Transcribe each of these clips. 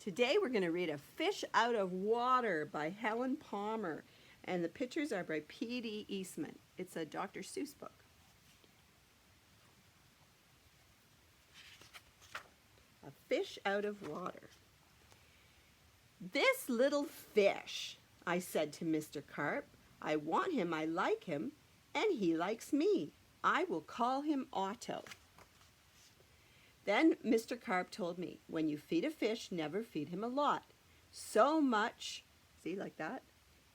Today we're going to read A Fish Out of Water by Helen Palmer, and the pictures are by P.D. Eastman. It's a Dr. Seuss book. A Fish Out of Water. "This little fish," I said to Mr. Carp. "I want him, I like him, and he likes me. I will call him Otto." Then Mr. Carp told me, "When you feed a fish, never feed him a lot. So much," see, like that,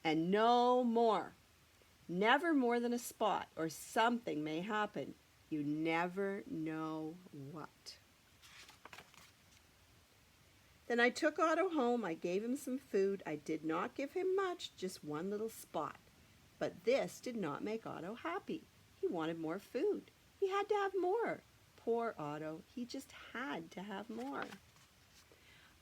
"and no more. Never more than a spot, or something may happen. You never know what." Then I took Otto home. I gave him some food. I did not give him much, just one little spot. But this did not make Otto happy. He wanted more food. He had to have more. Poor Otto, he just had to have more.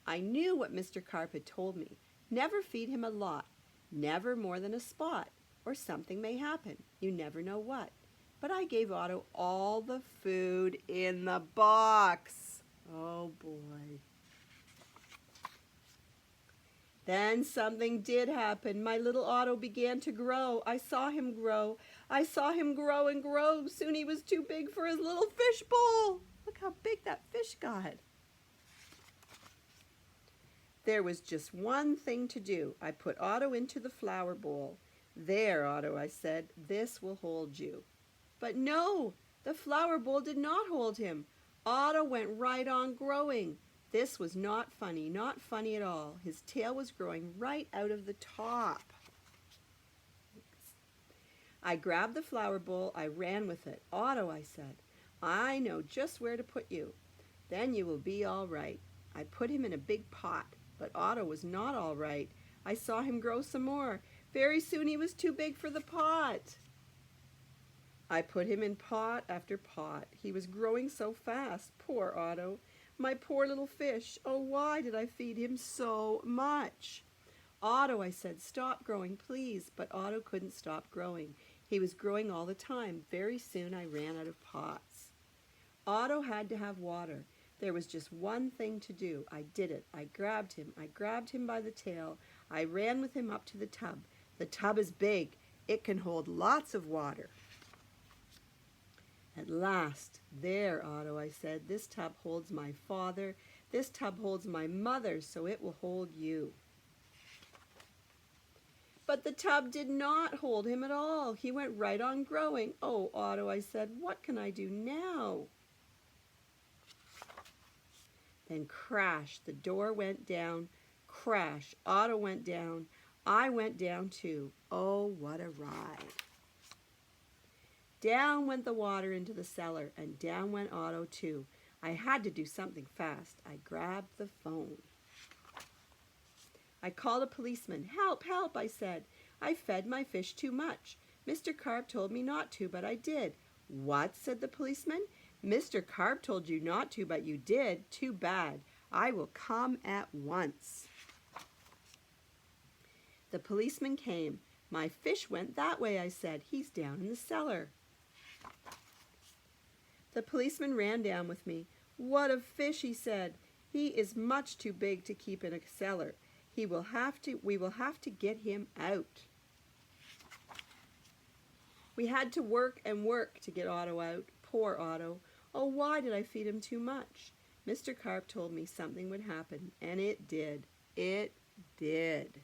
I knew what Mr. Carp had told me. Never feed him a lot, never more than a spot, or something may happen. You never know what. But I gave Otto all the food in the box. Oh boy. Then something did happen. My little Otto began to grow. I saw him grow. I saw him grow and grow. Soon he was too big for his little fish bowl. Look how big that fish got. There was just one thing to do. I put Otto into the flower bowl. "There, Otto," I said, "this will hold you." But no, the flower bowl did not hold him. Otto went right on growing. This was not funny at all. His tail was growing right out of the top. I grabbed the flower bowl. I ran with it. "Otto," I said, "I know just where to put you. Then you will be all right." I put him in a big pot, but Otto was not all right. I saw him grow some more. Very soon he was too big for the pot. I put him in pot after pot. He was growing so fast. Poor Otto. My poor little fish. Oh, why did I feed him so much? "Otto," I said, "stop growing, please." But Otto couldn't stop growing. He was growing all the time. Very soon I ran out of pots. Otto had to have water. There was just one thing to do. I did it. I grabbed him by the tail. I ran with him up to the tub. The tub is big. It can hold lots of water. At last, "There, Otto," I said, "this tub holds my father. This tub holds my mother, so it will hold you." But the tub did not hold him at all. He went right on growing. "Oh, Otto," I said, "what can I do now?" Then crash, the door went down. Crash, Otto went down. I went down too. Oh, what a ride. Down went the water into the cellar, and down went Otto too. I had to do something fast. I grabbed the phone. I called a policeman. "Help, help," I said. "I fed my fish too much. Mr. Carp told me not to, but I did." "What?" said the policeman. "Mr. Carp told you not to, but you did. Too bad. I will come at once." The policeman came. "My fish went that way," I said. "He's down in the cellar." The policeman ran down with me. "What a fish," he said. "He is much too big to keep in a cellar. We will have to get him out." We had to work and work to get Otto out. Poor Otto. Oh, why did I feed him too much? Mr. Carp told me something would happen, and it did. It did.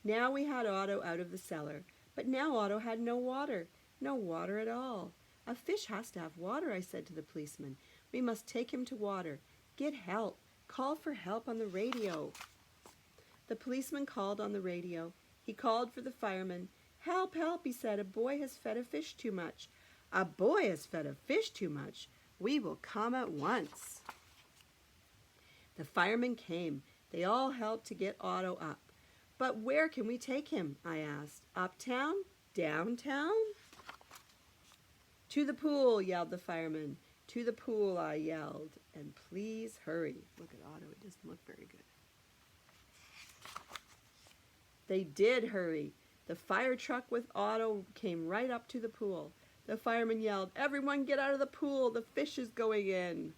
Now we had Otto out of the cellar, but now Otto had no water. No water at all. "A fish has to have water," I said to the policeman. "We must take him to water. Get help. Call for help on the radio." The policeman called on the radio. He called for the fireman. "Help, help," he said. "A boy has fed a fish too much." "A boy has fed a fish too much? We will come at once." The firemen came. They all helped to get Otto up. "But where can we take him?" I asked. "Uptown? Downtown?" "To the pool," yelled the fireman. "To the pool," I yelled. "And please hurry." Look at Otto. It doesn't look very good. They did hurry. The fire truck with Otto came right up to the pool. The fireman yelled, "Everyone get out of the pool. The fish is going in."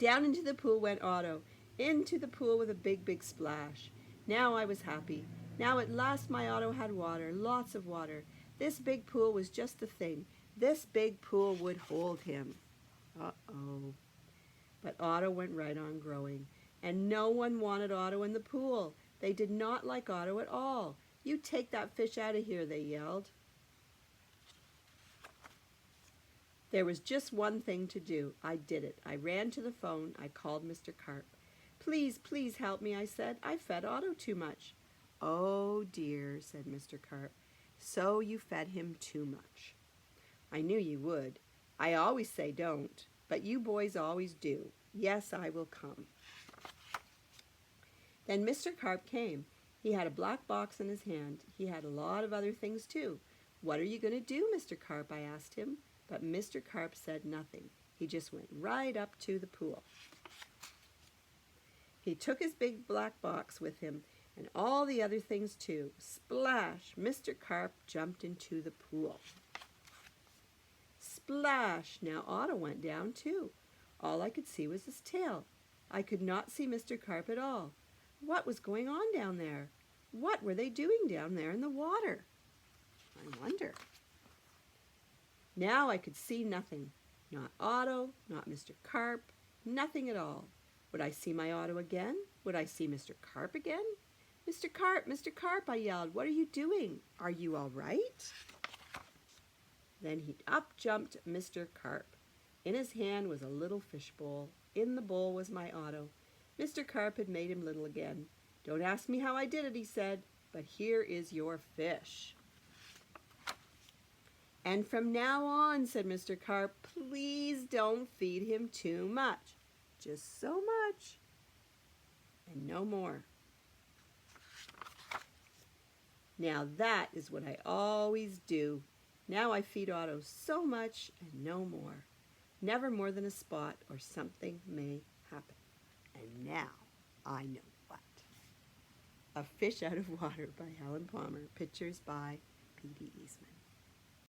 Down into the pool went Otto, into the pool with a big, big splash. Now I was happy. Now at last my Otto had water, lots of water. This big pool was just the thing. This big pool would hold him. Uh-oh. But Otto went right on growing, and no one wanted Otto in the pool. They did not like Otto at all. "You take that fish out of here," they yelled. There was just one thing to do. I did it. I ran to the phone. I called Mr. Carp. "Please, please help me," I said. "I fed Otto too much." "Oh dear," said Mr. Carp. "So you fed him too much. I knew you would. I always say don't, but you boys always do. Yes, I will come." Then Mr. Carp came. He had a black box in his hand. He had a lot of other things too. "What are you going to do, Mr. Carp?" I asked him. But Mr. Carp said nothing. He just went right up to the pool. He took his big black box with him and all the other things too. Splash! Mr. Carp jumped into the pool. Splash! Now Otto went down too. All I could see was his tail. I could not see Mr. Carp at all. What was going on down there? What were they doing down there in the water? I wonder. Now I could see nothing. Not Otto, not Mr. Carp, nothing at all. Would I see my Otto again? Would I see Mr. Carp again? "Mr. Carp, Mr. Carp," I yelled. "What are you doing? Are you all right?" Then up jumped Mr. Carp. In his hand was a little fish bowl. In the bowl was my Otto. Mr. Carp had made him little again. "Don't ask me how I did it," he said, "but here is your fish." "And from now on," said Mr. Carp, "please don't feed him too much. Just so much, and no more." Now that is what I always do. Now I feed Otto so much and no more. Never more than a spot or something may happen. And now I know what. A Fish Out of Water by Helen Palmer. Pictures by P.D. Eastman.